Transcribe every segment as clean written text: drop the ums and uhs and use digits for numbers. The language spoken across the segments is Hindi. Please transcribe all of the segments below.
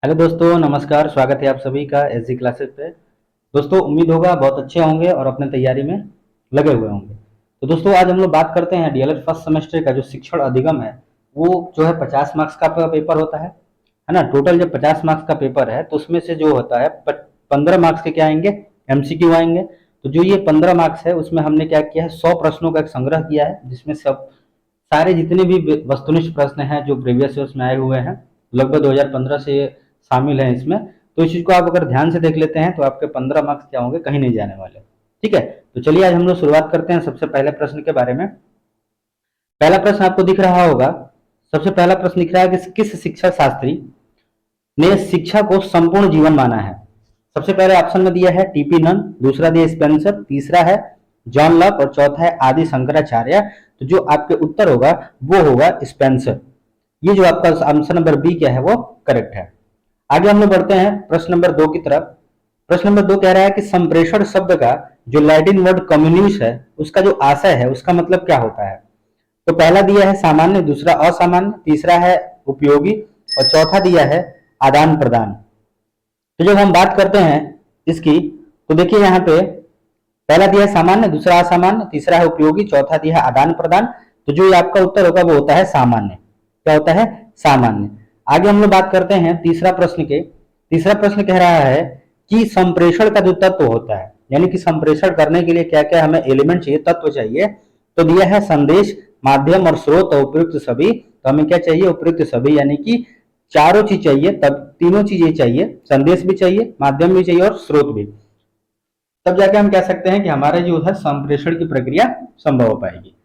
हेलो दोस्तों, नमस्कार। स्वागत है आप सभी का एसजी क्लासेस पे। दोस्तों, उम्मीद होगा बहुत अच्छे होंगे और अपने तैयारी में लगे हुए होंगे। तो दोस्तों, आज हम लोग बात करते हैं डीएलएड फर्स्ट सेमेस्टर का जो शिक्षण अधिगम है, वो जो है 50 मार्क्स का पेपर होता है ना। टोटल जब 50 मार्क्स का पेपर है तो उसमें से जो होता है 15 मार्क्स के क्या आएंगे, एमसीक्यू आएंगे। तो जो ये 15 मार्क्स है उसमें हमने क्या किया है, 100 प्रश्नों का एक संग्रह किया है, जिसमें सब सारे जितने भी वस्तुनिष्ठ प्रश्न हैं जो प्रीवियस ईयर्स में आए हुए हैं, लगभग 2015 से ये शामिल हैं इसमें। तो इस चीज को आप अगर ध्यान से देख लेते हैं तो आपके 15 मार्क्स क्या होंगे, कहीं नहीं जाने वाले। ठीक है, तो चलिए आज हम लोग शुरुआत करते हैं सबसे पहले प्रश्न के बारे में। पहला प्रश्न आपको दिख रहा होगा। सबसे पहला प्रश्न दिख रहा है कि किस शिक्षा शास्त्री ने शिक्षा को संपूर्ण जीवन माना है। सबसे पहले ऑप्शन में दिया है टीपी नन, दूसरा दिया स्पेंसर, तीसरा है जॉन लॉक और चौथा है आदि शंकराचार्य। तो जो आपके उत्तर होगा वो होगा स्पेंसर। ये जो आपका आंसर नंबर बी क्या है वो करेक्ट है। आगे हम लोग बढ़ते हैं प्रश्न नंबर 2 की तरफ। प्रश्न नंबर 2 कह रहा है कि संप्रेषण शब्द का जो लैटिन वर्ड कम्युनिस है उसका जो आशय है उसका मतलब क्या होता है। तो पहला दिया है सामान्य, दूसरा असामान्य, तीसरा है उपयोगी और चौथा दिया है आदान प्रदान। तो जब हम बात करते हैं इसकी, तो देखिए यहाँ पे पहला दिया है सामान्य, दूसरा असामान्य, तीसरा है उपयोगी, चौथा दिया है आदान प्रदान। तो जो आपका उत्तर होगा वो होता है सामान्य। क्या होता है, सामान्य। आगे हम लोग बात करते हैं तीसरा प्रश्न के। तीसरा प्रश्न कह रहा है कि संप्रेषण का जो तत्व होता है, यानी कि संप्रेषण करने के लिए क्या क्या हमें एलिमेंट चाहिए, तत्व चाहिए। तो दिया है संदेश, माध्यम और स्रोत और उपयुक्त सभी। तो हमें क्या चाहिए, उपयुक्त सभी, यानी कि चारों चीज चाहिए, तब तीनों चीजें चाहिए, संदेश भी चाहिए, माध्यम भी चाहिए और स्रोत भी। तब जाके हम कह सकते हैं कि हमारा जो है संप्रेषण की प्रक्रिया संभव हो पाएगी।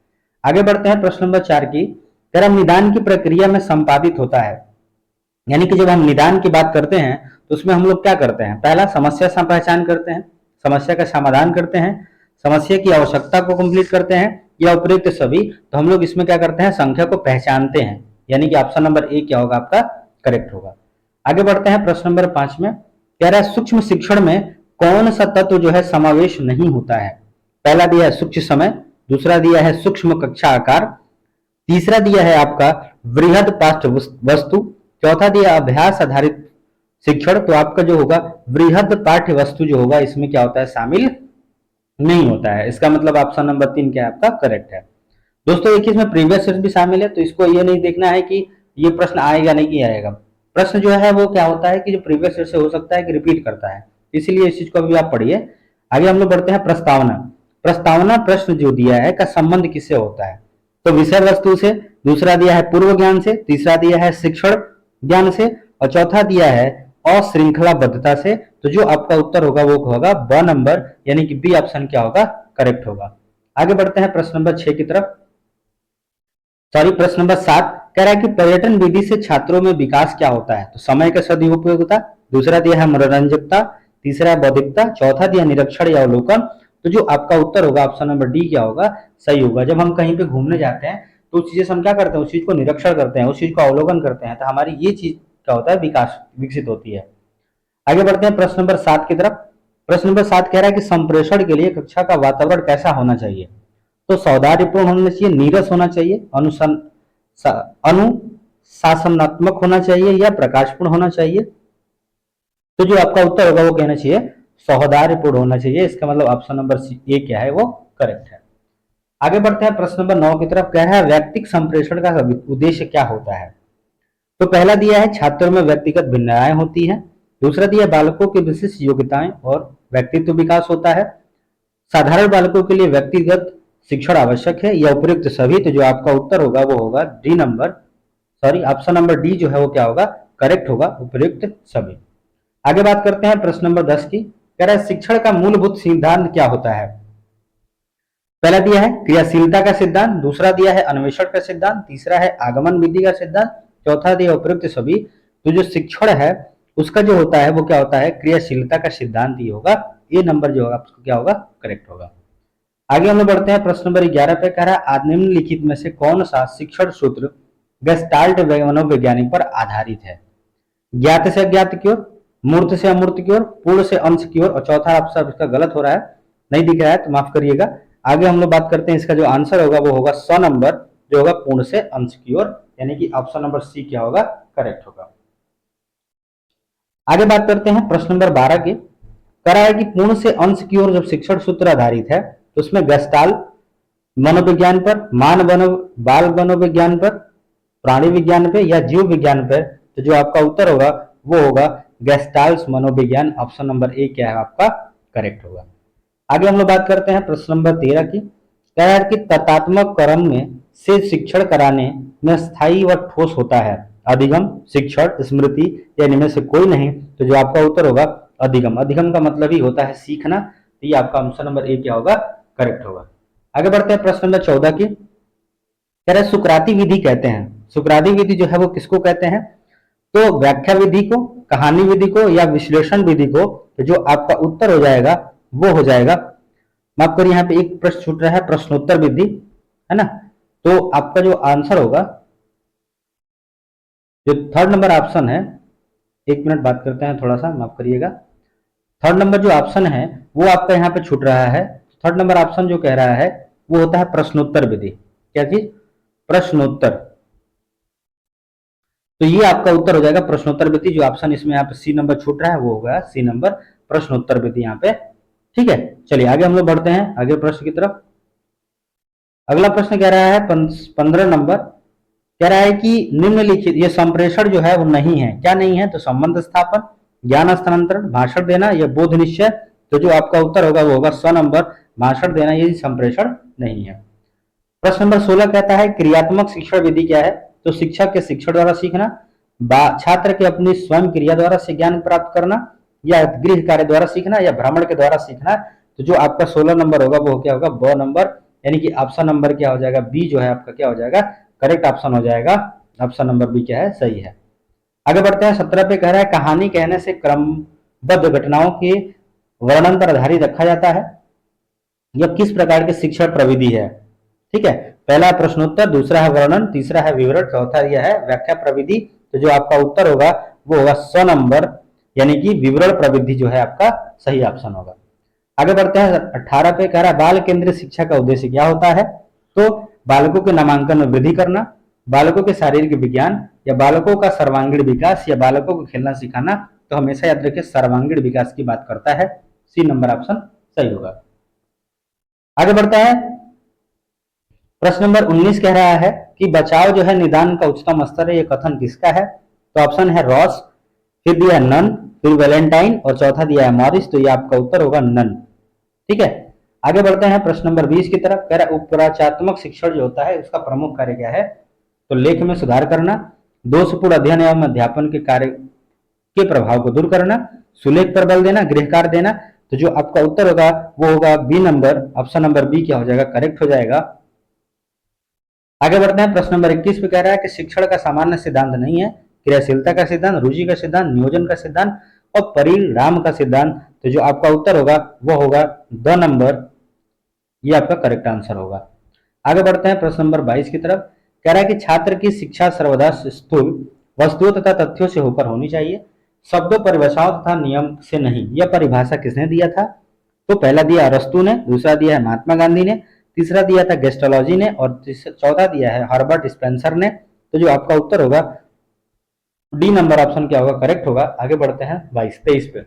आगे बढ़ते हैं प्रश्न नंबर 4 की। कर्म निदान की प्रक्रिया में संपादित होता है, यानी कि जब हम निदान की बात करते हैं तो उसमें हम लोग क्या करते हैं, पहला समस्या से पहचान करते हैं, समस्या का समाधान करते हैं, समस्या की आवश्यकता को कंप्लीट करते हैं, या उपयुक्त सभी। तो हम लोग इसमें क्या करते हैं, संख्या को पहचानते हैं, यानी कि ऑप्शन नंबर ए क्या होगा आपका करेक्ट होगा। आगे बढ़ते हैं प्रश्न नंबर 5 में। कह रहा है सूक्ष्म शिक्षण में कौन सा तत्व जो है समावेश नहीं होता है। पहला दिया है सूक्ष्म समय, दूसरा दिया है सूक्ष्म कक्षा आकार, तीसरा दिया है आपका वृहद पाठ्य वस्तु, चौथा दिया अभ्यास आधारित शिक्षण। तो आपका जो होगा वृहद पाठ्य वस्तु जो होगा इसमें क्या होता है, शामिल नहीं होता है। इसका मतलब ऑप्शन नंबर 3 क्या है आपका करेक्ट है। दोस्तों देखिए, इसमें प्रीवियस ईयर भी शामिल है, तो इसको ये नहीं देखना है कि ये प्रश्न आएगा नहीं कि आएगा। प्रश्न जो है वो क्या होता है कि जो प्रीवियस ईयर से हो सकता है कि रिपीट करता है, इसीलिए इस चीज को भी आप पढ़िए। आगे हम लोग बढ़ते हैं प्रस्तावना। प्रस्तावना प्रश्न जो दिया है का संबंध किससे होता है। तो विषय वस्तु से, दूसरा दिया है पूर्व ज्ञान से, तीसरा दिया है शिक्षण ज्ञान से और चौथा दिया है अश्रृंखलाबद्धता से। तो जो आपका उत्तर होगा वो होगा ब नंबर, यानी कि बी ऑप्शन क्या होगा करेक्ट होगा। आगे बढ़ते हैं प्रश्न नंबर 6 की तरफ। सॉरी, प्रश्न नंबर 7 कह रहा है कि पर्यटन विधि से छात्रों में विकास क्या होता है। तो समय का सदुपयोगिता, दूसरा दिया है मनोरंजकता, तीसरा है बौद्धिकता, चौथा दिया निरीक्षण या अवलोकन। तो जो आपका उत्तर होगा ऑप्शन नंबर डी क्या होगा सही होगा। जब हम कहीं पे घूमने जाते हैं तो उस चीज से हम क्या करते हैं, उस चीज को निरीक्षण करते हैं, उस चीज को अवलोकन करते हैं, तो हमारी ये चीज क्या होता है, विकास विकसित होती है। आगे बढ़ते हैं प्रश्न नंबर 7 की तरफ। प्रश्न नंबर 7 कह रहा है कि संप्रेषण के लिए कक्षा का वातावरण कैसा होना चाहिए। तो सौहार्दपूर्ण होना चाहिए, नीरस होना चाहिए, अनुशासनात्मक होना चाहिए या प्रकाशपूर्ण होना चाहिए। तो जो आपका उत्तर होगा वो कहना चाहिए सौहार्दपूर्ण होना चाहिए। इसका मतलब ऑप्शन नंबर ए क्या है वो करेक्ट है। आगे बढ़ते हैं प्रश्न नंबर 9 की तरफ। कह रहा है व्यक्तिगत संप्रेषण का उद्देश्य क्या होता है। तो पहला दिया है छात्रों में व्यक्तिगत भिन्नताएं होती हैं, दूसरा दिया बालकों की विशिष्ट योग्यताएं और व्यक्तित्व विकास होता है, साधारण बालकों के लिए व्यक्तिगत शिक्षण आवश्यक है या उपयुक्त सभी। तो जो आपका उत्तर होगा वो होगा D number, sorry option number D जो है वो क्या होगा करेक्ट होगा, उपयुक्त सभी। आगे बात करते हैं प्रश्न नंबर 10 की। कह रहा है शिक्षण का मूलभूत सिद्धांत क्या होता है। पहला दिया है क्रियाशीलता का सिद्धांत, दूसरा दिया है अन्वेषण का सिद्धांत, तीसरा है आगमन विधि का सिद्धांत, चौथा दिया उपयुक्त सभी। तो जो शिक्षण है उसका जो होता है वो क्या होता है, क्रियाशीलता का सिद्धांत ही होगा। ए नंबर जो होगा क्या होगा करेक्ट होगा। आगे हम लोग बढ़ते हैं प्रश्न नंबर 11 पे। कह रहा है निम्नलिखित में से कौन सा शिक्षण सूत्र गेस्टाल्ट मनोवैज्ञानिक पर आधारित है। ज्ञात से अज्ञात की ओर, मूर्त से अमूर्त की ओर, पूर्ण से अंश की ओर और चौथा ऑप्शन इसका गलत हो रहा है, नहीं दिख रहा है तो माफ करिएगा। आगे हम लोग बात करते हैं इसका जो आंसर होगा वो होगा 100 नंबर, जो होगा पूर्ण से अंश की ओर, यानी कि ऑप्शन नंबर सी क्या होगा करेक्ट होगा। आगे बात करते हैं प्रश्न नंबर 12 की। कह रहा है कि पूर्ण से अंश की ओर जब शिक्षण सूत्र आधारित है तो उसमें गेस्टाल मनोविज्ञान पर, बाल मनोविज्ञान पर, प्राणी विज्ञान पे या जीव विज्ञान पर, तो जो आपका उत्तर होगा वो होगा गेस्टाल्स मनोविज्ञान। ऑप्शन नंबर ए क्या है आपका करेक्ट होगा। आगे हम लोग बात करते हैं प्रश्न नंबर 13 की। कह रहा है कि तत्तात्मक क्रम में से शिक्षण कराने में स्थायी व ठोस होता है अधिगम, शिक्षण, स्मृति या इनमें से कोई नहीं, तो जो आपका उत्तर होगा अधिगम। अधिगम का मतलब ही होता है सीखना, तो ये आपका ऑप्शन नंबर ए क्या होगा करेक्ट होगा। आगे बढ़ते हैं प्रश्न नंबर 14 की। कह रहे सुकराती विधि कहते हैं, सुकराती विधि जो है वो किसको कहते हैं, तो व्याख्या विधि को, कहानी विधि को या विश्लेषण विधि को, तो जो आपका उत्तर हो जाएगा वो हो जाएगा, माफ करिए यहाँ पे एक प्रश्न छूट रहा है, प्रश्नोत्तर विधि है ना। तो आपका जो आंसर होगा, जो थर्ड नंबर ऑप्शन है, एक मिनट बात करते हैं थोड़ा सा, माफ करिएगा। थर्ड नंबर जो ऑप्शन है वो आपका यहाँ पे छूट रहा है। थर्ड नंबर ऑप्शन जो कह रहा है वो होता है प्रश्नोत्तर विधि। क्या चीज, प्रश्नोत्तर। तो ये आपका उत्तर हो जाएगा प्रश्नोत्तर विधि। जो ऑप्शन इसमें यहाँ पे सी नंबर छूट रहा है वो होगा सी नंबर, प्रश्नोत्तर विधि यहाँ पे। ठीक है, चलिए आगे हम लोग बढ़ते हैं आगे प्रश्न की तरफ। अगला प्रश्न कह रहा है 15 नंबर। कह रहा है कि निम्नलिखित, ये संप्रेषण जो है वो नहीं है, क्या नहीं है, तो संबंध स्थापन, ज्ञान हस्तांतरण, भाषण देना या बोध निश्चय, तो जो आपका उत्तर होगा वो होगा स नंबर, भाषण देना, ये संप्रेषण नहीं है। प्रश्न नंबर 16 कहता है क्रियात्मक शिक्षण विधि क्या है, तो शिक्षक के शिक्षण द्वारा सीखना, छात्र के अपनी स्वयं क्रिया द्वारा से ज्ञान प्राप्त करना, या गृह कार्य द्वारा सीखना, या भ्रमण के द्वारा सीखना, तो जो आपका 16 नंबर होगा वो क्या होगा ब नंबर, यानी कि ऑप्शन नंबर क्या हो जाएगा बी जो है आपका क्या हो जाएगा करेक्ट ऑप्शन हो जाएगा। ऑप्शन नंबर बी क्या है सही है। आगे बढ़ते हैं 17 पे। कह रहा है कहानी कहने से क्रमबद्ध घटनाओं के वर्णन पर आधारित रखा जाता है, यह किस प्रकार की शिक्षण प्रविधि है। ठीक है, पहला है प्रश्नोत्तर, दूसरा है वर्णन, तीसरा है विवरण, चौथा यह है व्याख्या प्रविधि, तो जो आपका उत्तर होगा वो होगा स नंबर, यानी कि विवरण प्रविधि जो है आपका सही ऑप्शन होगा। आगे बढ़ते हैं 18 पे। कह रहा है बाल केंद्रित शिक्षा का उद्देश्य क्या होता है, तो बालकों के नामांकन में वृद्धि करना, बालकों के शारीरिक विज्ञान, या बालकों का सर्वांगीण विकास, या बालकों को खेलना सिखाना, तो हमेशा याद रखिए सर्वांगीण विकास की बात करता है, सी नंबर ऑप्शन सही होगा। आगे बढ़ता है प्रश्न नंबर 19। कह रहा है कि बचाव जो है निदान का उच्चतम स्तर है, ये कथन किसका है, तो ऑप्शन है रॉस, फिर दिया है नन, फिर वैलेंटाइन और चौथा दिया है मॉरिस, तो ये आपका उत्तर होगा नन। ठीक है, आगे बढ़ते हैं प्रश्न नंबर 20 की तरफ। कह रहा है उपराचात्मक शिक्षण जो होता है उसका प्रमुख कार्य क्या है, तो लेख में सुधार करना, दोषपूर्ण अध्ययन एवं अध्यापन के कार्य के प्रभाव को दूर करना, सुलेख पर बल देना, गृह कार्य देना, तो जो आपका उत्तर होगा वो होगा B number, option number B क्या हो जाएगा करेक्ट हो जाएगा। आगे बढ़ते हैं प्रश्न नंबर 21 पे। कह रहा है कि शिक्षण का सामान्य सिद्धांत नहीं है, क्रियाशीलता का सिद्धांत, रुचि का सिद्धांत, नियोजन का सिद्धांत और परिणाम का सिद्धांत, तो जो आपका उत्तर होगा वो होगा द नंबर, ये आपका करेक्ट आंसर होगा। आगे बढ़ते हैं प्रश्न नंबर 22 की तरफ। कह रहा है कि छात्र की शिक्षा सर्वदा स्थूल वस्तुओं तथा तथ्यों से होकर होनी चाहिए, शब्दों, परिभाषाओं तथा नियम से नहीं। यह परिभाषा किसने दिया था, तो पहला दिया अरस्तु ने, दूसरा दिया है महात्मा गांधी ने, तीसरा दिया था गेस्टोलॉजी ने और चौथा दिया है हर्बर्ट स्पेंसर ने, तो जो आपका उत्तर होगा डी नंबर ऑप्शन क्या होगा करेक्ट होगा। आगे बढ़ते हैं 23 पे।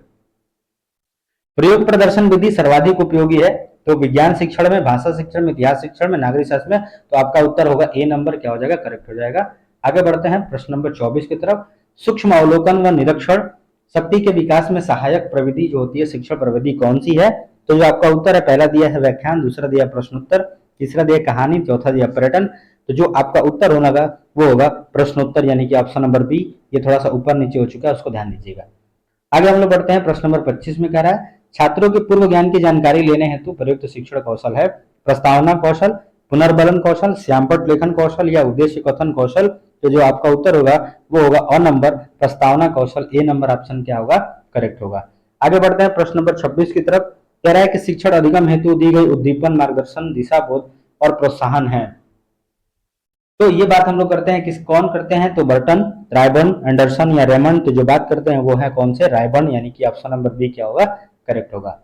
प्रयोग प्रदर्शन विधि सर्वाधिक उपयोगी है, तो विज्ञान शिक्षण में, भाषा शिक्षण में, इतिहास शिक्षण में, नागरिक शास्त्र में, तो आपका उत्तर होगा ए नंबर क्या हो जाएगा करेक्ट हो जाएगा। आगे बढ़ते हैं प्रश्न नंबर 24 की तरफ। सूक्ष्म अवलोकन व निरीक्षण शक्ति के विकास में सहायक प्रविधि जो होती है शिक्षण प्रविधि कौन सी है, तो जो आपका उत्तर है पहला दिया है व्याख्यान, दूसरा दिया प्रश्नोत्तर, तीसरा दिया कहानी, चौथा दिया पर्यटन, तो जो आपका उत्तर होगा वो होगा प्रश्नोत्तर, यानी कि ऑप्शन नंबर बी। ये थोड़ा सा ऊपर नीचे हो चुका है, उसको ध्यान दीजिएगा। आगे हम लोग बढ़ते हैं प्रश्न नंबर 25 में। कह रहा है छात्रों के पूर्व ज्ञान की जानकारी लेने हेतु प्रयुक्त शिक्षण कौशल है प्रस्तावना कौशल, पुनर्बलन कौशल, श्यामपट लेखन कौशल या उद्देश्य कथन कौशल, तो जो आपका उत्तर होगा वो होगा अ नंबर, प्रस्तावना कौशल, ए नंबर ऑप्शन क्या होगा करेक्ट होगा। आगे बढ़ते हैं प्रश्न नंबर 26 की तरफ। कह रहा है कि शिक्षण अधिगम हेतु दी गई उद्दीपन, मार्गदर्शन, दिशा बोध और प्रोत्साहन है, तो ये बात हम लोग करते हैं किस कौन करते हैं, तो बर्टन, रायबर्न, एंडरसन या रेमंड, तो जो बात करते हैं वो है कौन से रायबर्न, यानी कि ऑप्शन नंबर बी क्या होगा करेक्ट होगा।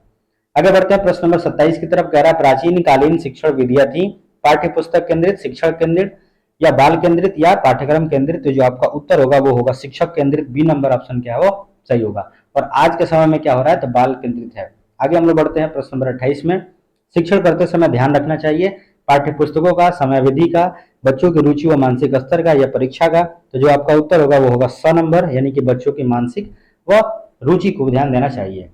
आगे बढ़ते हैं प्रश्न नंबर 27 की तरफ। कह रहा है प्राचीन कालीन शिक्षण विधियां थी पाठ्य पुस्तक केंद्रित, शिक्षण केंद्रित या बाल केंद्रित या पाठ्यक्रम केंद्रित, तो जो आपका उत्तर होगा वो होगा शिक्षक केंद्रित, बी नंबर ऑप्शन क्या हो सही होगा। और आज के समय में क्या हो रहा है, तो बाल केंद्रित है। आगे हम लोग बढ़ते हैं प्रश्न नंबर 28 में। शिक्षण करते समय ध्यान रखना चाहिए पाठ्य पुस्तकों का, समयावधि का, बच्चों की रुचि व मानसिक स्तर का या परीक्षा का। तो जो आपका उत्तर होगा वो होगा 100 नंबर, यानी कि बच्चों की मानसिक व रुचि को ध्यान देना चाहिए।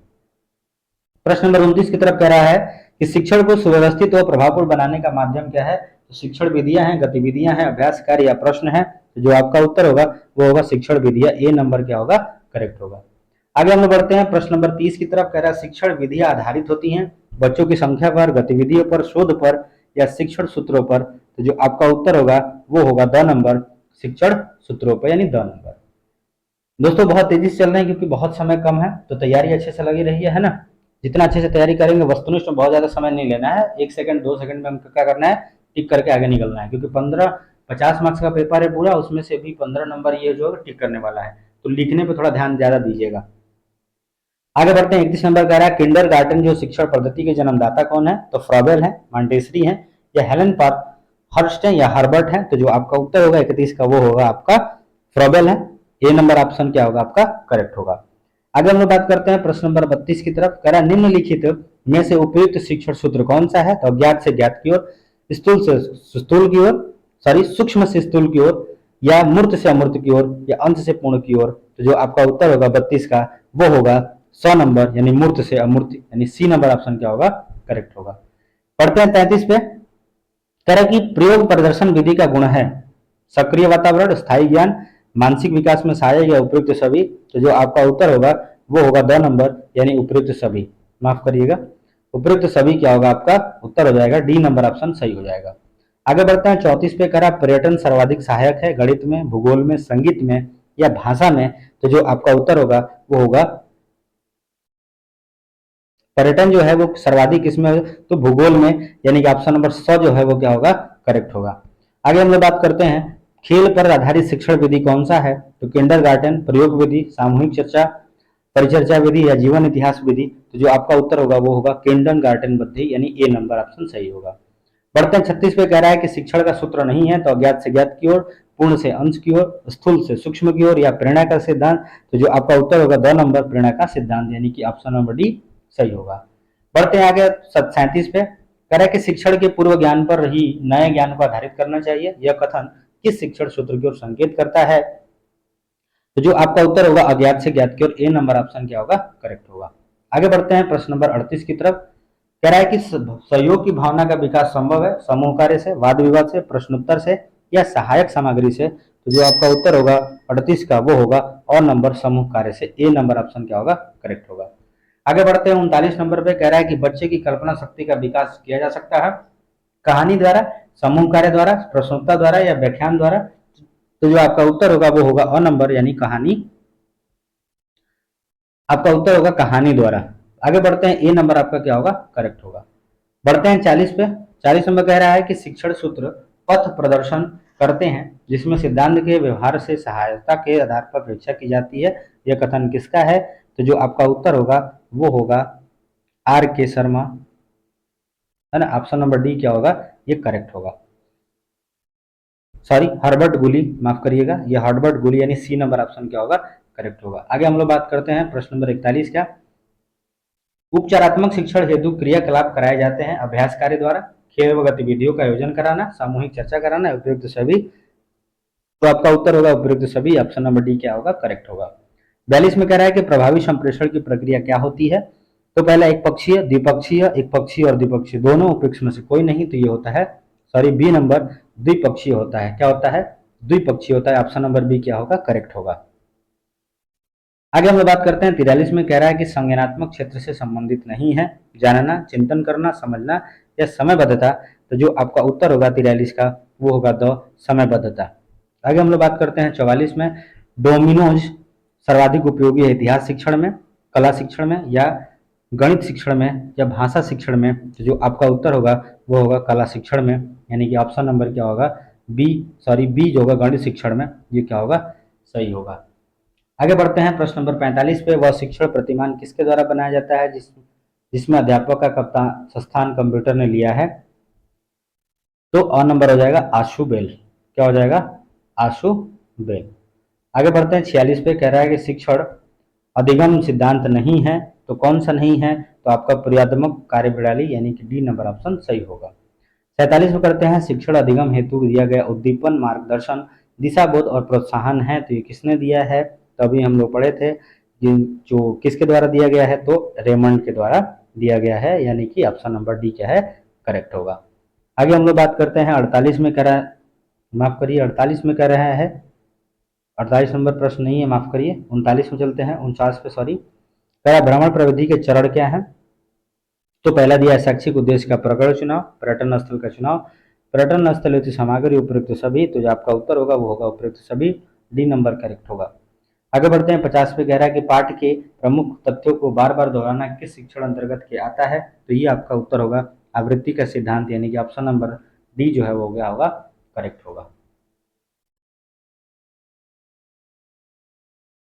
प्रश्न नंबर 29 की तरफ कह रहा है कि शिक्षण को सुव्यवस्थित और प्रभावपूर्ण बनाने का माध्यम क्या है। तो शिक्षण विधियां हैं, गतिविधियां हैं, अभ्यास कार्य या प्रश्न है। तो जो आपका उत्तर होगा वो होगा शिक्षण विधियां, ए नंबर क्या होगा, करेक्ट होगा। आगे हम लोग बढ़ते हैं प्रश्न नंबर 30 की तरफ। कह रहा है शिक्षण विधियां आधारित होती हैं बच्चों की संख्या पर, गतिविधियों पर, शोध पर या शिक्षण सूत्रों पर। तो जो आपका उत्तर होगा वो होगा द नंबर, शिक्षण सूत्रों पर, यानी द नंबर। दोस्तों बहुत तेजी से चल रहे हैं क्योंकि बहुत समय कम है, तो तैयारी अच्छे से लगी रही है ना। जितना अच्छे से तैयारी करेंगे, वस्तुनिष्ठ में बहुत ज्यादा समय नहीं लेना है, 1 सेकंड 2 सेकंड में हमको क्या करना है, टिक करके आगे निकलना है। क्योंकि 50 मार्क्स का पेपर है पूरा, उसमें से भी 15 नंबर ये जो है टिक करने वाला है, तो लिखने पर थोड़ा ध्यान ज्यादा दीजिएगा। आगे बढ़ते हैं। 31 नंबर कह रहा है किंडर गार्डन जो शिक्षण पद्धति के जन्मदाता कौन है। तो फ्रॉबेल है, मॉन्टेसरी है या हेलन पार्क हर्स्ट है या हर्बर्ट है। तो जो आपका उत्तर होगा 31 का वो होगा आपका फ्रॉबेल है, ए नंबर ऑप्शन क्या होगा आपका, करेक्ट होगा। आगे हम लोग बात करते हैं प्रश्न नंबर 32 की तरफ। कह रहा है निम्नलिखित में से उपयुक्त शिक्षण सूत्र कौन सा है। तो अज्ञात से ज्ञात की ओर, स्थूल से स्थूल की ओर, सॉरी सूक्ष्म से स्थूल की ओर, या मूर्त से अमूर्त की ओर, या अंत से पूर्ण की ओर। तो जो आपका उत्तर होगा 32 का वो होगा 100 नंबर, यानी मूर्त से अमूर्त, यानी सी नंबर ऑप्शन क्या होगा, करेक्ट होगा। पढ़ते हैं 33 पे। तरह की प्रयोग प्रदर्शन विधि का गुण है सक्रिय वातावरण, स्थायी ज्ञान, मानसिक विकास में सहायक या उपयुक्त सभी। तो जो आपका उत्तर होगा वो होगा द नंबर, यानी उपयुक्त सभी, माफ करिएगा, उपयुक्त सभी क्या होगा आपका उत्तर हो जाएगा, डी नंबर ऑप्शन सही हो जाएगा। आगे बढ़ते हैं 34 पे। करा पर्यटन सर्वाधिक सहायक है गणित में, भूगोल में, संगीत में या भाषा में। तो जो आपका उत्तर होगा वो होगा पर्यटन जो है वो सर्वाधिक इसमें, तो भूगोल में, यानी कि ऑप्शन नंबर 100 जो है वो क्या होगा, करेक्ट होगा। आगे हम लोग बात करते हैं खेल पर आधारित शिक्षण विधि कौन सा है। तो किंडरगार्टन, प्रयोग विधि, सामूहिक चर्चा, परिचर्चा विधि या जीवन इतिहास विधि। तो जो आपका उत्तर होगा वो होगा किंडरगार्टन विधि, यानी ए नंबर ऑप्शन सही होगा। बढ़ते हैं 36 पे। कह रहा है कि शिक्षण का सूत्र नहीं है। तो अज्ञात से ज्ञात की ओर, पूर्ण से अंश की ओर, स्थूल से सूक्ष्म की ओर, या प्रेरणा का सिद्धांत। तो जो आपका उत्तर होगा 2 नंबर, प्रेरणा का सिद्धांत, यानी कि ऑप्शन नंबर डी सही होगा। बढ़ते हैं आगे 37 पे। कह रहा है कि शिक्षण के पूर्व ज्ञान पर ही नए ज्ञान को आधारित करना चाहिए। यह कथन किस शिक्षण सूत्र की ओर संकेत करता है। तो जो आपका उत्तर होगा अज्ञात से ज्ञात की ओर, ए नंबर ऑप्शन क्या होगा, करेक्ट होगा। आगे बढ़ते हैं प्रश्न नंबर 38 की तरफ। कह रहा है कि सहयोग की भावना का विकास संभव है समूह कार्य से, वाद विवाद से, प्रश्नोत्तर से या सहायक सामग्री से। तो जो आपका उत्तर होगा 38 का वो होगा और नंबर, समूह कार्य से, ए नंबर ऑप्शन क्या होगा, करेक्ट होगा। आगे बढ़ते हैं 39 नंबर पे। कह रहा है कि बच्चे की कल्पना शक्ति का विकास किया जा सकता है कहानी द्वारा, समूह कार्य द्वारा, प्रश्नोत्तर द्वारा या व्याख्यान द्वारा। तो जो आपका उत्तर होगा वो होगा अ नंबर, यानी कहानी, आपका उत्तर होगा कहानी द्वारा। आगे बढ़ते हैं, ए नंबर आपका क्या होगा, करेक्ट होगा। बढ़ते हैं 40 पे। 40 नंबर कह रहा है कि शिक्षण सूत्र पथ प्रदर्शन करते हैं जिसमें सिद्धांत के व्यवहार से सहायता के आधार पर परीक्षा की जाती है। यह कथन किसका है। तो जो आपका उत्तर होगा वो होगा आर के शर्मा, है ना, ऑप्शन नंबर डी क्या होगा, ये करेक्ट होगा। सॉरी, हर्बर्ट गुली, माफ करिएगा, ये हर्बर्ट गुली, यानी सी नंबर ऑप्शन क्या होगा, करेक्ट होगा। आगे हम लोग बात करते हैं प्रश्न नंबर 41 का। उपचारात्मक शिक्षण हेतु क्रियाकलाप कराए जाते हैं अभ्यास कार्य द्वारा, खेल व गतिविधियों का आयोजन कराना, सामूहिक चर्चा कराना, उपयुक्त सभी। तो आपका उत्तर होगा उपयुक्त सभी, ऑप्शन नंबर डी क्या होगा, करेक्ट होगा। 42 में कह रहा है कि प्रभावी संप्रेषण की प्रक्रिया क्या होती है। तो पहला एक पक्षीय, द्विपक्षीय, एक पक्षीय और द्विपक्षीय दोनों, उपयुक्त में से कोई नहीं। तो ये होता है, सॉरी, बी नंबर, द्विपक्षीय होता है। क्या होता है, द्विपक्षीय होता है, ऑप्शन नंबर बी क्या होगा, करेक्ट होगा। आगे हम लोग बात करते हैं 43 में। कह रहा है कि संज्ञानात्मक क्षेत्र से संबंधित नहीं है जानना, चिंतन करना, समझना या समयबद्धता। तो जो आपका उत्तर होगा 43 का वो होगा द समयबद्धता। आगे हम लोग बात करते हैं 44 में। डोमिनोज सर्वाधिक उपयोगी है इतिहास शिक्षण में, कला शिक्षण में या गणित शिक्षण में या भाषा शिक्षण में। तो जो आपका उत्तर होगा वो होगा कला शिक्षण में, यानी कि ऑप्शन नंबर क्या होगा, बी, सॉरी बी जो होगा गणित शिक्षण में, ये क्या होगा, सही होगा। आगे बढ़ते हैं प्रश्न नंबर 45 पे। वह शिक्षण प्रतिमान किसके द्वारा बनाया जाता है जिसमें अध्यापक का कप्तान संस्थान कंप्यूटर ने लिया है। तो अ नंबर हो जाएगा आशु बेल, क्या हो जाएगा, आशु बेल। आगे बढ़ते हैं 46 पे। कह रहा है कि शिक्षण अधिगम सिद्धांत नहीं है, तो कौन सा नहीं है? तो आपका प्रक्रियात्मक कार्यप्रणाली यानी कि डी नंबर ऑप्शन सही होगा। 47 में करते हैं, शिक्षण अधिगम हेतु दिया गया उद्दीपन, मार्गदर्शन, दिशाबोध और प्रोत्साहन है, तो ये किसने दिया है? तो अभी हम लोग पढ़े थे जो किसके द्वारा दिया गया है, तो रेमंड के द्वारा दिया गया है, यानी कि ऑप्शन नंबर डी क्या है? करेक्ट होगा। आगे हम लोग बात करते हैं 48 में कह रहा है, माफ करिए 48 में कह रहा है, 48 नंबर प्रश्न नहीं है, माफ करिए 39 में चलते हैं, 49 पे सॉरी। कह रहा है भ्रमण प्रविधि के चरण क्या है? तो पहला दिया है शैक्षिक उद्देश्य का प्रकरण चुनाव, पर्यटन स्थल का चुनाव, पर्यटन स्थल हेतु सामग्री उपयुक्त सभी, तो जो आपका उत्तर होगा वो होगा उपयुक्त सभी, डी नंबर करेक्ट होगा। आगे बढ़ते हैं 50 पे, कह रहा है कि पाठ के प्रमुख तथ्यों को बार बार दोहराना किस शिक्षण अंतर्गत के आता है? तो ये आपका उत्तर होगा आवृत्ति का सिद्धांत, यानी कि ऑप्शन नंबर डी जो है वो क्या होगा? करेक्ट होगा।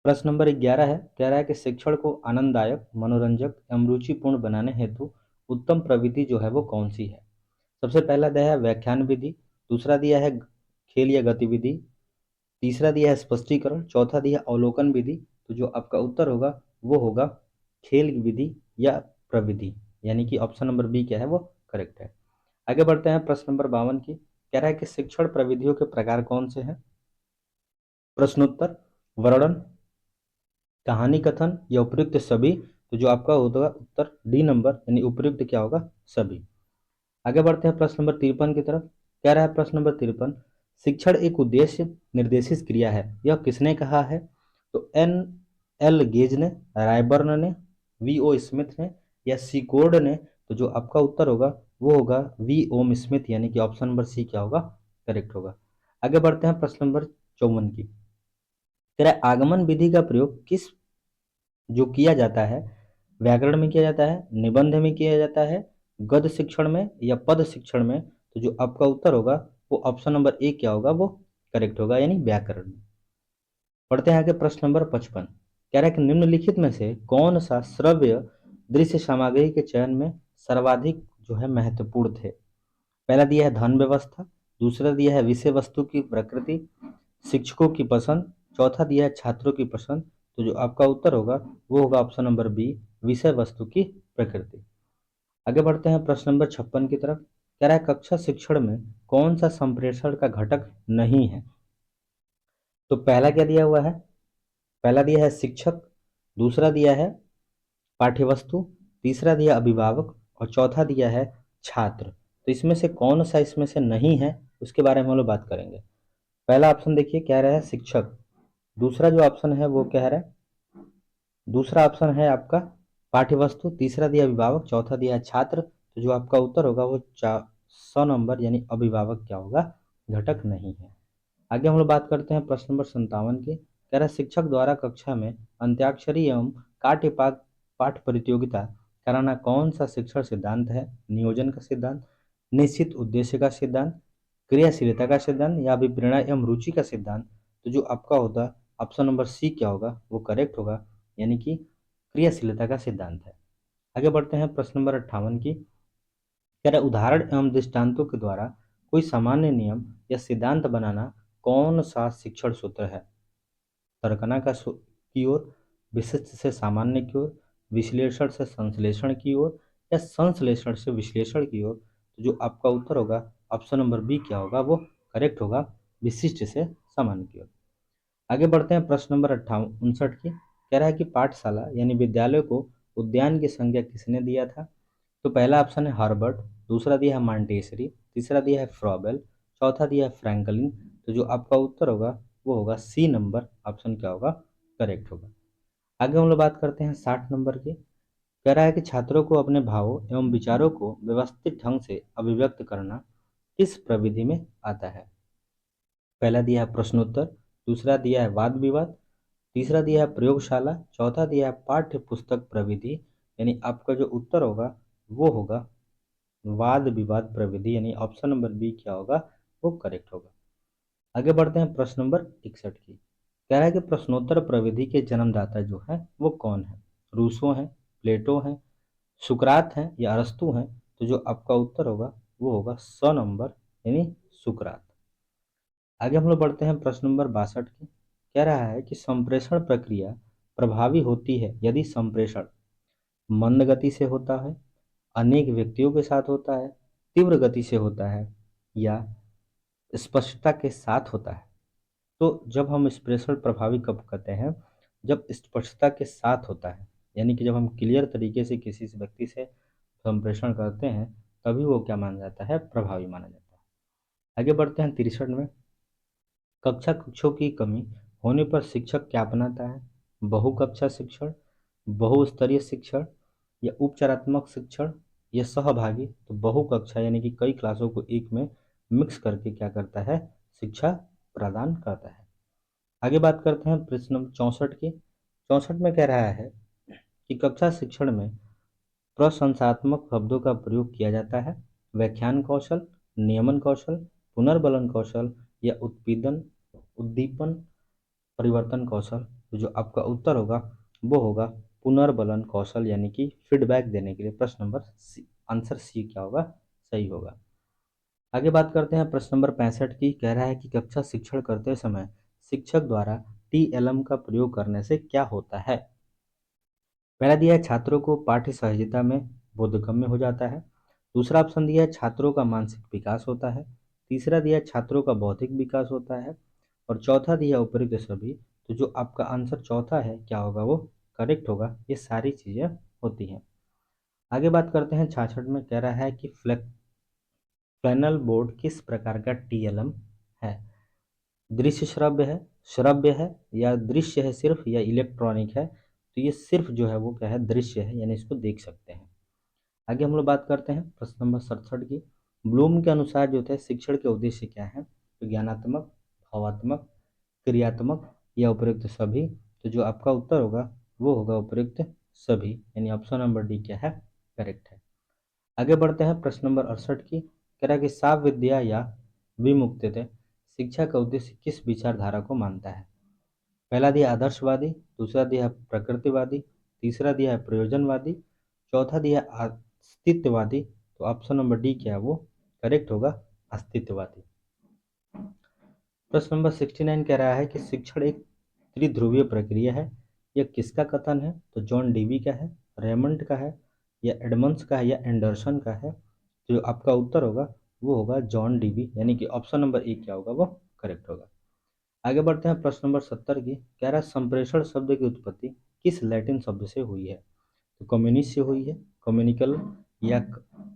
प्रश्न नंबर 11 है, कह रहा है कि शिक्षण को आनंददायक, मनोरंजक एवं रुचिपूर्ण बनाने हेतु उत्तम प्रविधि जो है वो कौन सी है? सबसे पहला दिया है व्याख्यान विधि, दूसरा दिया है खेल या गतिविधि, तीसरा दिया है स्पष्टीकरण, चौथा दिया है अवलोकन विधि, तो जो आपका उत्तर होगा वो होगा खेल विधि या प्रविधि, यानी कि ऑप्शन नंबर बी क्या है वो करेक्ट है। आगे बढ़ते हैं प्रश्न नंबर 52 की, कह रहा है कि शिक्षण प्रविधियों के प्रकार कौन से हैं? प्रश्नोत्तर, वर्णन, कहानी कथन या उपयुक्त सभी, तो जो आपका होगा उत्तर डी नंबर यानी उपयुक्त क्या होगा? सभी। आगे बढ़ते हैं प्रश्न नंबर 53 की तरफ। क्या रहा है प्रश्न नंबर 53? शिक्षण एक उद्देश्य निर्देशित क्रिया है, यह किसने कहा है? तो एन एल गेज ने, रायबर्न ने, वी ओ स्मिथ ने या सीकोर्ड ने, तो जो आपका उत्तर होगा वो होगा वी ओम स्मिथ, यानी कि ऑप्शन नंबर सी क्या होगा? करेक्ट होगा। आगे बढ़ते हैं प्रश्न नंबर 54 की। तेरा आगमन विधि का प्रयोग किस जो किया जाता है, व्याकरण में किया जाता है, निबंध में किया जाता है, गद्य शिक्षण में या पद शिक्षण में, तो जो आपका उत्तर होगा वो ऑप्शन नंबर ए क्या होगा? वो करेक्ट होगा, यानी व्याकरण में। पढ़ते हैं आगे प्रश्न नंबर 55। कह रहा है कि निम्नलिखित में से कौन सा श्रव्य दृश्य सामग्री के चयन में सर्वाधिक जो है महत्वपूर्ण थे? पहला दिया है धन व्यवस्था, दूसरा दिया है विषय वस्तु की प्रकृति, शिक्षकों की पसंद, चौथा दिया है छात्रों की पसंद, तो जो आपका उत्तर होगा वो होगा ऑप्शन नंबर बी, विषय वस्तु की प्रकृति। आगे बढ़ते हैं प्रश्न नंबर 56 की तरफ। कह रहा है कक्षा शिक्षण में कौन सा संप्रेषण का घटक नहीं है? तो पहला क्या दिया हुआ है? पहला दिया है शिक्षक, दूसरा दिया है पाठ्यवस्तु, तीसरा दिया अभिभावक और चौथा दिया है छात्र। तो इसमें से कौन सा इसमें से नहीं है, उसके बारे में हम लोग बात करेंगे। पहला ऑप्शन देखिए, कह रहा है शिक्षक, दूसरा जो ऑप्शन है वो कह रहा है, दूसरा ऑप्शन है आपका पाठ्यवस्तु, तीसरा दिया अभिभावक, चौथा दिया है छात्र, तो जो आपका उत्तर होगा वो 100 नंबर यानी अभिभावक क्या होगा? घटक नहीं है। आगे हम लोग बात करते हैं प्रश्न नंबर 57 की। कह रहा है शिक्षक द्वारा कक्षा में अंत्याक्षरी एवं काट्य पाठ प्रतियोगिता कराना कौन सा शिक्षण सिद्धांत है? नियोजन का सिद्धांत, निश्चित उद्देश्य का सिद्धांत, क्रियाशीलता का सिद्धांत या अभिप्रेरणा एवं रुचि का सिद्धांत, तो जो आपका होता ऑप्शन नंबर सी क्या होगा? वो करेक्ट होगा, यानी कि क्रियाशीलता का सिद्धांत है। आगे बढ़ते हैं प्रश्न नंबर 58 की। कह रहा है उदाहरण एवं दृष्टांतों के द्वारा कोई सामान्य नियम या सिद्धांत बनाना कौन सा शिक्षण सूत्र है? तर्कना की ओर, विशिष्ट से सामान्य की ओर, विश्लेषण से संश्लेषण की ओर या संश्लेषण से विश्लेषण की ओर, तो जो आपका उत्तर होगा ऑप्शन नंबर बी क्या होगा? वो करेक्ट होगा, विशिष्ट से सामान्य की ओर। आगे बढ़ते हैं प्रश्न नंबर 58 की। कह रहा है कि पाठशाला यानी विद्यालय को उद्यान की संज्ञा किसने दिया था? तो पहला ऑप्शन है हर्बर्ट, दूसरा दिया है मॉन्टेसरी, तीसरा दिया है फ्रॉबेल, चौथा दिया है फ्रैंकलिन, तो जो आपका उत्तर होगा वो होगा सी नंबर, ऑप्शन क्या होगा? करेक्ट होगा। आगे हम लोग बात करते हैं 60 नंबर की। कह रहा है कि छात्रों को अपने भावों एवं विचारों को व्यवस्थित ढंग से अभिव्यक्त करना किस प्रविधि में आता है? पहला दिया है प्रश्नोत्तर, दूसरा दिया है वाद विवाद, तीसरा दिया है प्रयोगशाला, चौथा दिया है पाठ्य पुस्तक प्रविधि, यानी आपका जो उत्तर होगा वो होगा वाद विवाद प्रविधि, यानी ऑप्शन नंबर बी क्या होगा? वो करेक्ट होगा। आगे बढ़ते हैं प्रश्न नंबर 61 की। कह रहा है कि प्रश्नोत्तर प्रविधि के जन्मदाता जो है वो कौन है? रूसो हैं, प्लेटो हैं, सुकरात हैं या अरस्तु हैं, तो जो आपका उत्तर होगा वो होगा 100 नंबर यानी सुकरात। आगे हम लोग बढ़ते हैं प्रश्न नंबर 62 की। कह रहा है कि संप्रेषण प्रक्रिया प्रभावी होती है यदि संप्रेषण मंद गति से होता है, अनेक व्यक्तियों के साथ होता है, तीव्र गति से होता है या स्पष्टता के साथ होता है। तो जब हम स्प्रेशल प्रभावी कब कहते हैं, जब स्पष्टता के साथ होता है, यानी कि जब हम क्लियर तरीके से किसी से व्यक्ति से संप्रेषण करते हैं तभी वो क्या माना जाता है, प्रभावी माना जाता है। आगे बढ़ते हैं 63 में। कक्षा कक्षों की कमी होने पर शिक्षक क्या अपनाता है, बहु कक्षा शिक्षण, बहुस्तरीय शिक्षण या उपचारात्मक शिक्षण या सहभागी। तो बहु कक्षा यानी कि कई क्लासों को एक में मिक्स करके क्या करता है, शिक्षा प्रदान करता है। आगे बात करते हैं प्रश्न नंबर 64 की। 64 में कह रहा है कि कक्षा शिक्षण में प्रशंसात्मक शब्दों का प्रयोग किया जाता है, व्याख्यान कौशल, नियमन कौशल, पुनर्बलन कौशल या उत्पीड़न उद्दीपन परिवर्तन कौशल। तो जो आपका उत्तर होगा वो होगा पुनर्बलन कौशल, यानी कि फीडबैक देने के लिए प्रश्न नंबर सी, आंसर सी क्या होगा, सही होगा। आगे बात करते हैं प्रश्न नंबर 65 की। कह रहा है कि कक्षा शिक्षण करते समय शिक्षक द्वारा टीएलएम का प्रयोग करने से क्या होता है। पहला दिया है छात्रों को पाठ्य सहजता में बोधगम्य हो जाता है। दूसरा ऑप्शन दिया है छात्रों का मानसिक विकास होता है। तीसरा दिया है छात्रों का बौद्धिक विकास होता है और चौथा दिया उपयुक्त सभी। तो जो आपका आंसर चौथा है क्या होगा, वो करेक्ट होगा। ये सारी चीजें होती हैं। आगे बात करते हैं 66 में। कह रहा है कि फ्लैनल बोर्ड किस प्रकार का टीएलएम है। दृश्य श्रव्य है, श्रव्य है या दृश्य है सिर्फ, या इलेक्ट्रॉनिक है। तो ये सिर्फ जो है वो क्या है, दृश्य है, यानी इसको देख सकते हैं। आगे हम लोग बात करते हैं प्रश्न नंबर 67 की। ब्लूम के अनुसार जो है शिक्षण के उद्देश्य क्या है, तो ज्ञानात्मक, भावात्मक, क्रियात्मक या उपयुक्त सभी। तो जो आपका उत्तर होगा वो होगा उपयुक्त सभी, यानी ऑप्शन नंबर डी क्या है, करेक्ट है। आगे बढ़ते हैं प्रश्न नंबर 68 की। कह रहा है कि साव विद्या या विमुक्तते शिक्षा का उद्देश्य किस विचारधारा को मानता है। पहला दिया आदर्शवादी, दूसरा दिया है प्रकृतिवादी, तीसरा दिया है प्रयोजनवादी, चौथा दिया है अस्तित्ववादी। तो ऑप्शन नंबर डी क्या है, वो करेक्ट होगा, अस्तित्ववादी। प्रश्न नंबर 69 कह रहा है कि शिक्षण एक त्रिध्रुवीय प्रक्रिया है। यह किसका कथन है, तो जॉन डीवी का है, रेमंड का है या एडमंड्स का है या एंडरसन का है। जो आपका उत्तर होगा वो होगा जॉन डीवी, यानी कि ऑप्शन नंबर ए क्या होगा, वो करेक्ट होगा। आगे बढ़ते हैं प्रश्न नंबर 70 की। कह रहा है संप्रेषण शब्द की उत्पत्ति किस लैटिन शब्द से हुई है। तो कम्युनिस्ट से हुई है, कम्युनिकल या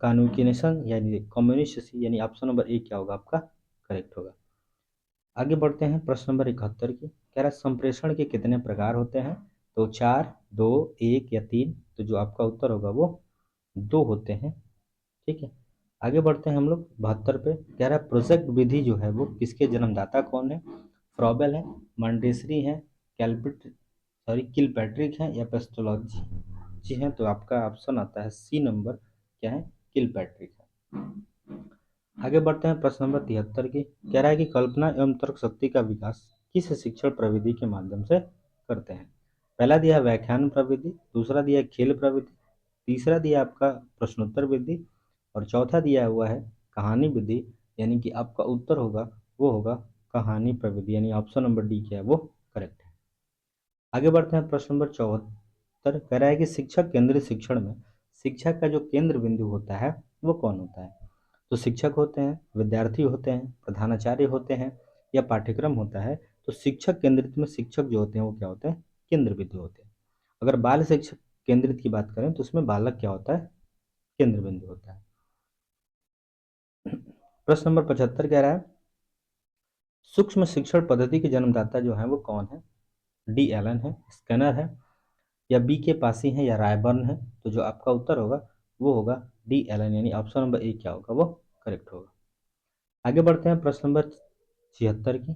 कम्युनिकेशन, यानी कम्युनिस्ट से, यानी ऑप्शन नंबर ए क्या होगा आपका, करेक्ट होगा। आगे बढ़ते हैं प्रश्न नंबर 71 की। कह रहा है संप्रेषण के कितने प्रकार होते हैं, तो 4, 2, 1 या 3। तो जो आपका उत्तर होगा वो 2 होते हैं। ठीक है। आगे बढ़ते हैं हम लोग 72 पे। कह रहा है प्रोजेक्ट विधि जो है वो किसके जन्मदाता कौन है। फ्रॉबेल है, मंडेसरी है, किलपैट्रिक है या पेस्टोलॉजी जी है। तो आपका ऑप्शन आता है सी नंबर क्या है, किलपैट्रिक है। आगे बढ़ते हैं प्रश्न नंबर 73 की। कह रहा है कि कल्पना एवं तर्क शक्ति का विकास किस शिक्षण प्रविधि के माध्यम से करते हैं। पहला दिया है व्याख्यान प्रविधि, दूसरा दिया है खेल प्रविधि, तीसरा दिया आपका प्रश्नोत्तर विधि और चौथा दिया हुआ है कहानी विधि, यानी कि आपका उत्तर होगा वो होगा कहानी प्रविधि, यानी ऑप्शन नंबर डी क्या है, वो करेक्ट है। आगे बढ़ते हैं प्रश्न नंबर 74। कह रहा है कि शिक्षक केंद्रित शिक्षण में शिक्षा का जो केंद्र बिंदु होता है वो कौन होता है। तो शिक्षक होते हैं, विद्यार्थी होते हैं, प्रधानाचार्य होते हैं या पाठ्यक्रम होता है। तो शिक्षक केंद्रित में शिक्षक जो होते हैं वो क्या होते हैं, केंद्र बिंदु होते हैं। अगर बाल शिक्षक केंद्रित की बात करें तो उसमें बालक क्या होता है, केंद्र बिंदु होता है। प्रश्न नंबर 75 कह रहा है सूक्ष्म शिक्षण पद्धति के जन्मदाता जो है वो कौन है। डी एलन है, स्कैनर है या बी के पासी है या रायबर्न है। तो जो आपका उत्तर होगा वो होगा डी एलन, यानी ऑप्शन नंबर ए क्या होगा, वो करेक्ट होगा। आगे बढ़ते हैं प्रश्न नंबर 76 की।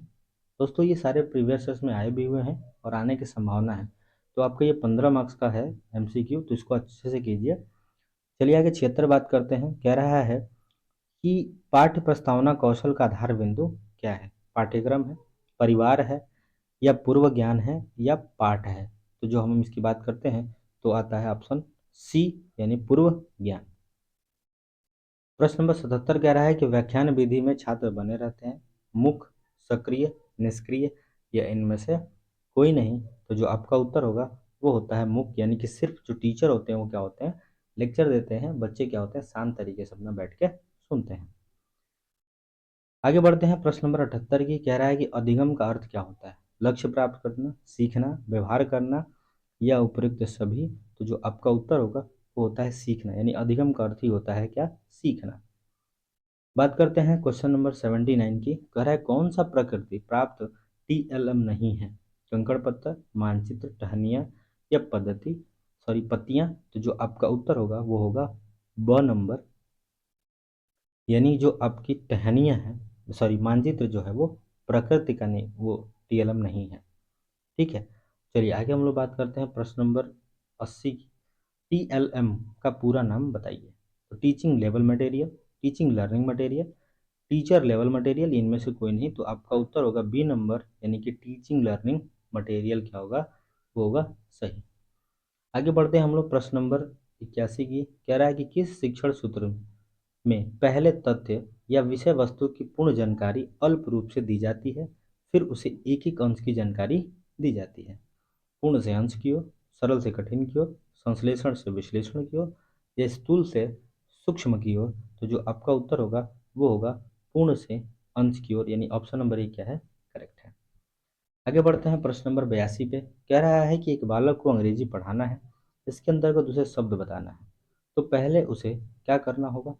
दोस्तों ये सारे प्रीवियस ईयर्स में आए भी हुए हैं और आने की संभावना है। तो आपका ये 15 मार्क्स का है एमसीक्यू, तो इसको अच्छे से कीजिए। चलिए आगे 76 बात करते हैं। कह रहा है कि पाठ्य प्रस्तावना कौशल का आधार बिंदु क्या है। पाठ्यक्रम है, परिवार है या पूर्व ज्ञान है या पाठ है। तो जो हम इसकी बात करते हैं तो आता है ऑप्शन सी, यानी पूर्व ज्ञान। प्रश्न नंबर 77 कह रहा है कि व्याख्यान विधि में छात्र बने रहते हैं, मुख, सक्रिय, निष्क्रिय या इनमें से कोई नहीं। तो तो जो आपका उत्तर होगा वो होता है मुख्य, यानी कि सिर्फ जो टीचर होते हैं वो क्या होते हैं, लेक्चर देते हैं, बच्चे क्या होते हैं, शांत तरीके से अपना बैठ के सुनते हैं। आगे बढ़ते हैं, प्रश्न नंबर 78 की कह रहा है कि अधिगम का अर्थ क्या होता है? लक्ष्य प्राप्त करना, सीखना, व्यवहार करना या उपयुक्त सभी। तो जो आपका उत्तर होगा वो होता है सीखना, यानी अधिगम का अर्थ ही होता है क्या, सीखना। बात करते हैं क्वेश्चन नंबर 79 की, कह रहा है कौन सा प्रकृति प्राप्त टीएलएम नहीं है? कंकड़ पत्थर, मानचित्र, टहनियाँ या पत्तियां। तो जो आपका उत्तर होगा वो होगा ब नंबर, यानी जो आपकी टहनियाँ हैं, मानचित्र जो है वो प्रकृति का नहीं, वो टीएलएम नहीं है। ठीक है, चलिए आगे हम लोग बात करते हैं प्रश्न नंबर 80 की। टीएलएम का पूरा नाम बताइए। तो teaching level material, teaching learning material, teacher level material, इनमें से कोई नहीं। तो आपका उत्तर होगा बी नंबर, यानी कि टीचिंग लर्निंग मटेरियल क्या होगा, वो होगा सही। आगे बढ़ते हैं हम लोग प्रश्न नंबर 81 की, कह रहा है कि किस शिक्षण सूत्र में पहले तथ्य या विषय वस्तु की पूर्ण जानकारी अल्प रूप से दी जाती है, फिर उसे एक एक अंश की जानकारी दी जाती है? पूर्ण से अंश की ओर, सरल से कठिन की ओर, संश्लेषण से विश्लेषण की ओर या स्थूल से सूक्ष्म की ओर। तो जो आपका उत्तर होगा वो होगा पूर्ण से अंश की ओर, यानी ऑप्शन नंबर ए क्या है, करेक्ट है। आगे बढ़ते हैं प्रश्न नंबर 82 पे, कह रहा है कि एक बालक को अंग्रेजी पढ़ाना है, इसके अंतर्गत उसे शब्द बताना है, तो पहले उसे क्या करना होगा?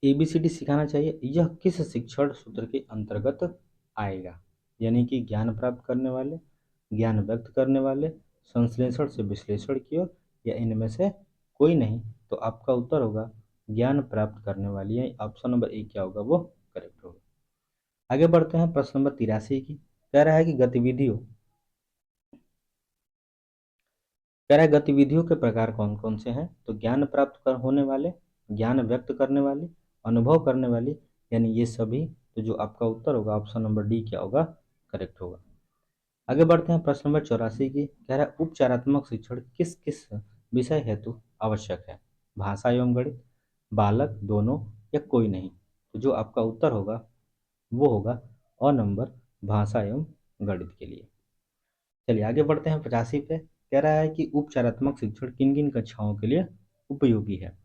एबीसीडी सिखाना चाहिए। यह किस शिक्षण सूत्र के अंतर्गत आएगा? यानी कि ज्ञान प्राप्त करने वाले, ज्ञान व्यक्त करने वाले, संश्लेषण से विश्लेषण की ओर या इनमें से कोई नहीं। तो आपका उत्तर होगा ज्ञान प्राप्त करने वाली है, ऑप्शन नंबर ए क्या होगा वो करेक्ट होगा। आगे बढ़ते हैं प्रश्न नंबर 83 की, कह रहा है कि गतिविधियों के प्रकार कौन कौन से हैं? तो ज्ञान प्राप्त कर होने वाले, ज्ञान व्यक्त करने वाली, अनुभव करने वाली, यानी ये सभी। तो जो आपका उत्तर होगा ऑप्शन नंबर डी क्या होगा, करेक्ट होगा। आगे बढ़ते हैं प्रश्न नंबर 84 की, कह रहा है उपचारात्मक शिक्षण किस किस विषय हेतु आवश्यक है? भाषा एवं गणित, बालक, दोनों या कोई नहीं। तो जो आपका उत्तर होगा वो होगा अ नंबर, भाषा एवं गणित के लिए। चलिए आगे बढ़ते हैं 85 पे, कह रहा है कि उपचारात्मक शिक्षण किन किन कक्षाओं के लिए उपयोगी है?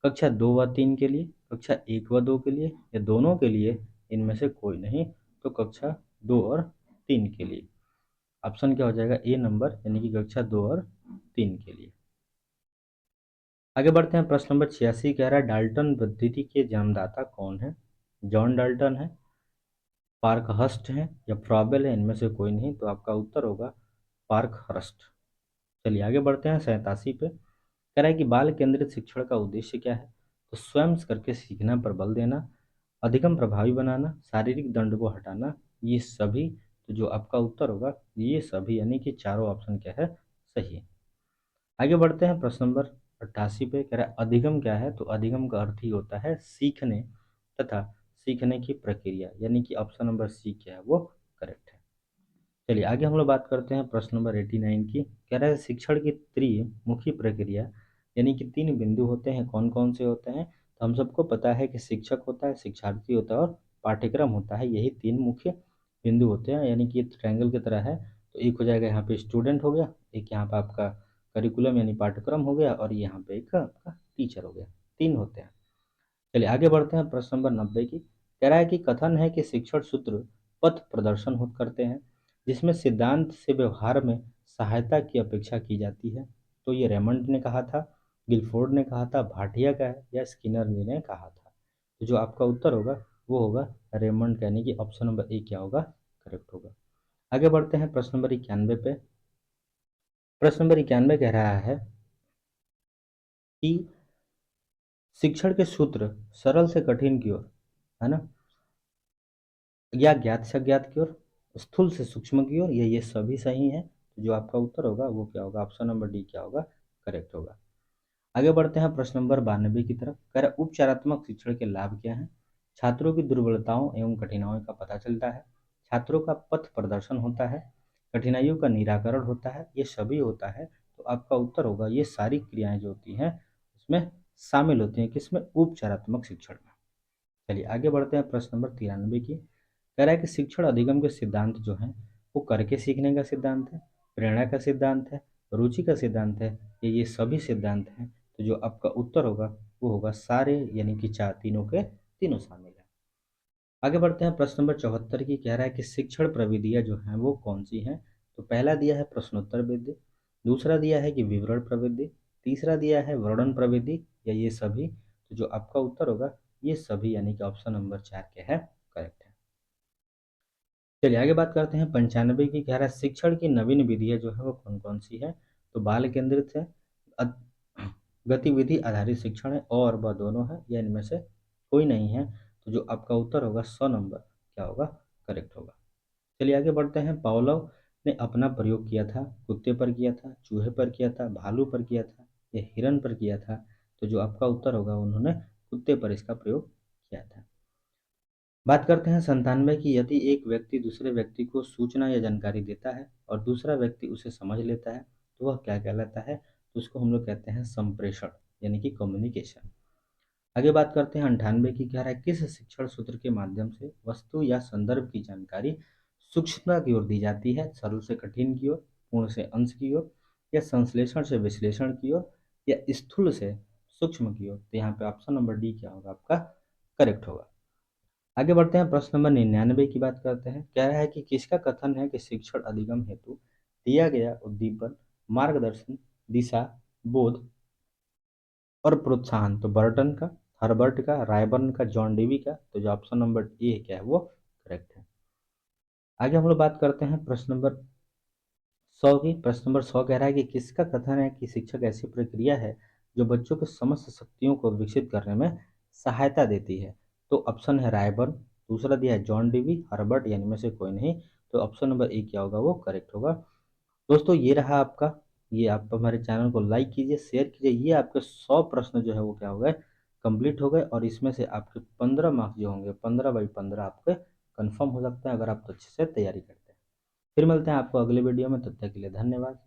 कक्षा 2 व 3 के लिए, कक्षा 1 व 2 के लिए या दोनों के लिए, इनमें से कोई नहीं। तो कक्षा 2 और 3 के लिए। ऑप्शन क्या हो जाएगा, ए नंबर, यानी कि कक्षा 2 और 3 के लिए। आगे बढ़ते हैं प्रश्न नंबर 86, कह रहा है डाल्टन पद्धति के जन्मदाता कौन है? जॉन डाल्टन है, पार्क हस्ट है या फ्रॉबेल है, इनमें से कोई नहीं। तो आपका उत्तर होगा पार्क हर्स्ट। चलिए आगे बढ़ते हैं 87 पे, कह रहा है कि बाल केंद्रित शिक्षण का उद्देश्य क्या है? तो स्वयं करके सीखना पर बल देना, अधिगम प्रभावी बनाना, शारीरिक दंड को हटाना, ये सभी। तो जो आपका उत्तर होगा ये सभी, यानी कि चारों ऑप्शन क्या है, सही है। आगे बढ़ते हैं प्रश्न नंबर 88 पे, कह रहा है अधिगम क्या है? तो अधिगम का अर्थ ही होता है सीखने तथा सीखने की प्रक्रिया, यानी कि ऑप्शन नंबर सी क्या है वो करेक्ट है। चलिए आगे हम लोग बात करते हैं प्रश्न नंबर 89 की, कह रहा है शिक्षण की त्रिमुखी प्रक्रिया, यानी कि 3 बिंदु होते हैं, कौन कौन से होते हैं? तो हम सबको पता है कि शिक्षक होता है, शिक्षार्थी होता है और पाठ्यक्रम होता है, यही 3 मुख्य बिंदु होते हैं, यानी कि ट्रायंगल की तरह है। तो एक हो जाएगा यहाँ पे स्टूडेंट हो गया, एक यहाँ पे आपका करिकुलम यानी पाठ्यक्रम हो गया, और यहाँ पे एक आपका टीचर हो गया, 3 होते हैं। चलिए आगे बढ़ते हैं प्रश्न नंबर 90 की, कह रहा है कि कथन है कि शिक्षण सूत्र पथ प्रदर्शन हो करते हैं, जिसमें सिद्धांत से व्यवहार में सहायता की अपेक्षा की जाती है। तो ये रेमंड ने कहा था, गिलफोर्ड ने कहा था, भाटिया का है या स्किनर जी ने कहा था? तो जो आपका उत्तर होगा वो होगा रेमंड, यानी कि ऑप्शन नंबर ए क्या होगा, करेक्ट होगा। आगे बढ़ते हैं प्रश्न नंबर 91 पे। प्रश्न नंबर 91 कह रहा है कि शिक्षण के सूत्र सरल से कठिन की ओर, है ना, या ज्ञात से अज्ञात की ओर, स्थूल से सूक्ष्म की ओर, ये सभी सही है। तो जो आपका उत्तर होगा वो क्या होगा, ऑप्शन नंबर डी क्या होगा, करेक्ट होगा। आगे बढ़ते हैं प्रश्न नंबर 92 की तरफ, कह रहा है उपचारात्मक शिक्षण के लाभ क्या हैं? छात्रों की दुर्बलताओं एवं कठिनाइयों का पता चलता है, छात्रों का पथ प्रदर्शन होता है, कठिनाइयों का निराकरण होता है, ये सभी होता है। तो आपका उत्तर होगा ये सारी क्रियाएं जो होती हैं उसमें शामिल होती हैं, किसमें, उपचारात्मक शिक्षण में। चलिए आगे बढ़ते हैं प्रश्न नंबर 93 की, कह रहा है कि शिक्षण अधिगम के सिद्धांत जो हैं वो करके सीखने का सिद्धांत है, प्रेरणा का सिद्धांत है, रुचि का सिद्धांत है, ये सभी सिद्धांत हैं। तो जो आपका उत्तर होगा वो होगा सारे, यानी कि चार, तीनों के तीनों शामिल है। आगे बढ़ते हैं, प्रश्न नंबर 74 की कह रहा है कि शिक्षण प्रविधियां जो हैं वो कौन सी हैं। तो पहला दिया है प्रश्नोत्तर विधि, दूसरा दिया है कि विवरण प्रविधि, तीसरा दिया है वर्णन प्रविधि, या ये सभी। तो जो आपका उत्तर होगा ये सभी, यानी कि ऑप्शन नंबर 4 के है करेक्ट है। चलिए आगे बात करते हैं 95 की कह रहा है शिक्षण की नवीन विधियां जो है वो कौन कौन सी है। तो बाल केंद्रित है, गतिविधि आधारित शिक्षण है, और वह दोनों है, या इनमें से कोई नहीं है। तो जो आपका उत्तर होगा 100 नंबर क्या होगा, करेक्ट होगा। चलिए आगे बढ़ते हैं, पावलोव ने अपना प्रयोग किया था, कुत्ते पर किया था, चूहे पर किया था, भालू पर किया था, या हिरन पर किया था। तो जो आपका उत्तर होगा उन्होंने कुत्ते पर इसका प्रयोग किया था। बात करते हैं 97 की, यदि एक व्यक्ति दूसरे व्यक्ति को सूचना या जानकारी देता है और दूसरा व्यक्ति उसे समझ लेता है तो वह क्या कहलाता है। तो उसको हम लोग कहते हैं संप्रेषण, यानी कि कम्युनिकेशन। आगे बात करते हैं 98 की, कह रहा है किस शिक्षण सूत्र के माध्यम से वस्तु या संदर्भ की जानकारी सूक्ष्मता की ओर दी जाती है, सरल से कठिन की ओर, पूर्ण से अंश की ओर, या संश्लेषण से विश्लेषण की ओर, या स्थूल से सूक्ष्म की ओर। तो यहाँ पे ऑप्शन नंबर डी क्या होगा आपका, करेक्ट होगा। आगे बढ़ते हैं, प्रश्न नंबर 99 की बात करते हैं। कह रहा है कि किसका कथन है कि शिक्षण अधिगम हेतु दिया गया उद्दीपन, मार्गदर्शन, दिशा, बोध और प्रोत्साहन। तो बर्टन का, हर्बर्ट का, रायबर्न का, जॉन डेवी का। तो जो ऑप्शन नंबर ए क्या है वो करेक्ट है। आगे हम लोग बात करते हैं प्रश्न नंबर 100 की। प्रश्न नंबर 100 कह रहा है कि किसका कथन है कि शिक्षक ऐसी प्रक्रिया है जो बच्चों के समस्त शक्तियों को विकसित करने में सहायता देती है। तो ऑप्शन है रायबर्न, दूसरा दिया है जॉन डीवी, हर्बर्ट, यानी में से कोई नहीं। तो ऑप्शन नंबर ए क्या होगा वो करेक्ट होगा। दोस्तों ये रहा आपका, ये आप हमारे चैनल को लाइक कीजिए, शेयर कीजिए। ये आपके 100 प्रश्न जो है वो क्या हो गए, कंप्लीट हो गए, और इसमें से आपके 15 मार्क्स जो होंगे 15/15 आपके कंफर्म हो सकते हैं अगर आप तो अच्छे से तैयारी करते हैं। फिर मिलते हैं आपको अगले वीडियो में, तब तक के लिए धन्यवाद।